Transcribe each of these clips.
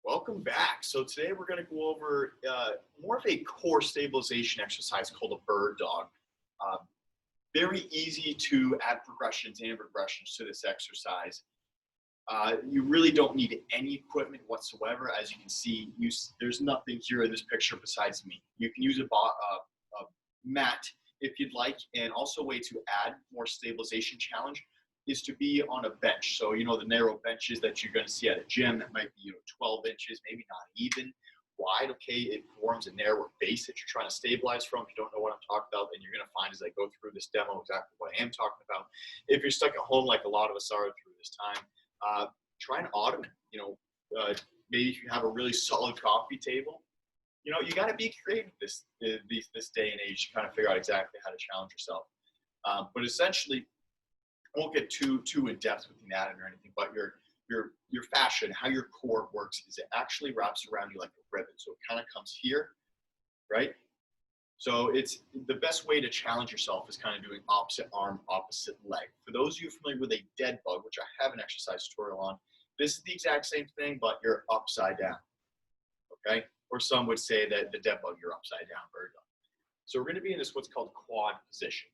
Welcome back. So today we're going to go over more of a core stabilization exercise called a bird dog. Uh, Very easy to add progressions and regressions to this exercise. You really don't need any equipment whatsoever. As you can see, there's nothing here in this picture besides me. You can use a mat if you'd like, and also a way to add more stabilization challenge is to be on a bench. So, the narrow benches that you're going to see at a gym that might be, 12 inches, maybe not even wide. Okay, it forms a narrower base that you're trying to stabilize from. If you don't know what I'm talking about, then you're going to find as I go through this demo exactly what I am talking about. If you're stuck at home like a lot of us are through this time, try and automate. Maybe if you have a really solid coffee table, you got to be creative this day and age to kind of figure out exactly how to challenge yourself. But essentially, I won't get too in depth with the anatomy or anything, but your fascia, how your core works, is it actually wraps around you like a ribbon. So it kind of comes here, right? So it's the best way to challenge yourself is kind of doing opposite arm, opposite leg. For those of you familiar with a dead bug, which I have an exercise tutorial on, this is the exact same thing, but you're upside down, okay? Or some would say that the dead bug, you're upside down, bird dog. So we're going to be in this what's called quad position.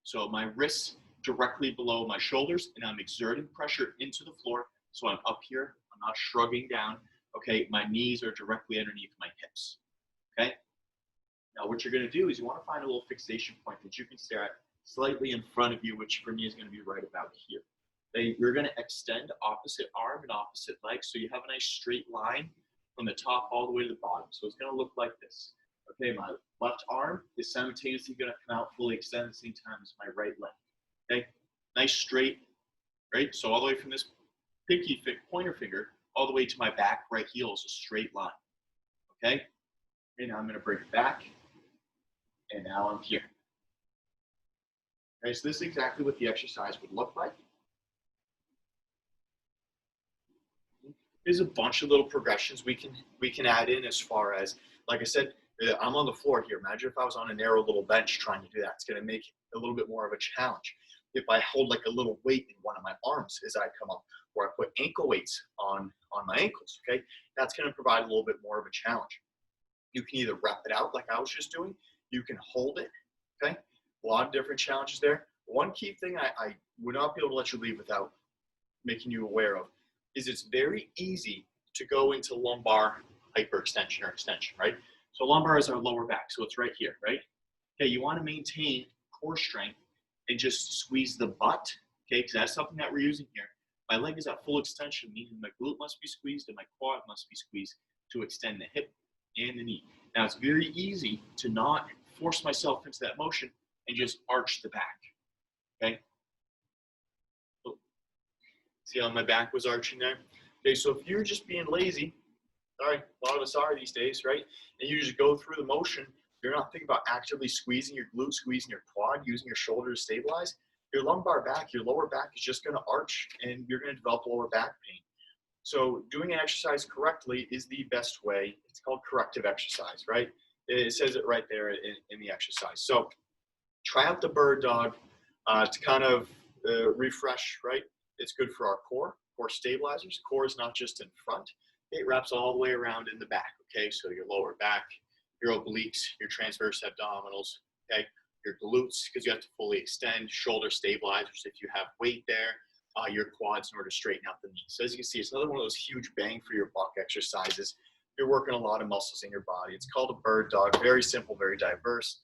So my wrists directly below my shoulders, and I'm exerting pressure into the floor. So I'm up here, I'm not shrugging down. Okay, my knees are directly underneath my hips. Okay. Now what you're going to do is you want to find a little fixation point that you can stare at slightly in front of you, which for me is going to be right about here. Okay, you're going to extend opposite arm and opposite leg, so you have a nice straight line from the top all the way to the bottom. So it's going to look like this. Okay, my left arm is simultaneously going to come out fully extended at the same time as my right leg. Okay, nice straight, right? So all the way from this pointer finger all the way to my back right heel is a straight line. Okay, and now I'm going to bring it back, and now I'm here. Okay, so this is exactly what the exercise would look like. There's a bunch of little progressions we can add in as far as, like I said, I'm on the floor here. Imagine if I was on a narrow little bench trying to do that. It's going to make it a little bit more of a challenge. If I hold like a little weight in one of my arms as I come up, or I put ankle weights on my ankles, okay, that's going to provide a little bit more of a challenge. You can either rep it out like I was just doing, you can hold it, okay, a lot of different challenges there. One key thing I would not be able to let you leave without making you aware of is it's very easy to go into lumbar hyperextension or extension, right? So lumbar is our lower back, so it's right here, right? Okay, you want to maintain core strength and just squeeze the butt, okay, because that's something that we're using here. My leg is at full extension, meaning my glute must be squeezed and my quad must be squeezed to extend the hip and the knee. Now, it's very easy to not force myself into that motion and just arch the back, okay? See how my back was arching there? Okay, so if you're just being lazy, all right, a lot of us are these days, right? And you just go through the motion, you're not thinking about actively squeezing your glute, squeezing your quad, using your shoulder to stabilize. Your lumbar back, your lower back is just going to arch and you're going to develop lower back pain. So doing an exercise correctly is the best way. It's called corrective exercise, right? It says it right there in the exercise. So try out the bird dog to kind of refresh, right? It's good for our core stabilizers. Core is not just in front. It wraps all the way around in the back, okay? So your lower back, your obliques, your transverse abdominals, okay? Your glutes, because you have to fully extend, shoulder stabilizers if you have weight there, your quads in order to straighten out the knees. So as you can see, it's another one of those huge bang for your buck exercises. You're working a lot of muscles in your body. It's called a bird dog, very simple, very diverse.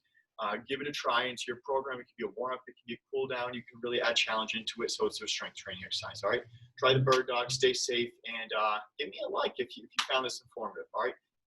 Give it a try into your program. It can be a warm-up, it can be a cool down. You can really add challenge into it, so it's a strength training exercise, all right? Try the bird dog, stay safe, and give me a like if you found this informative, all right?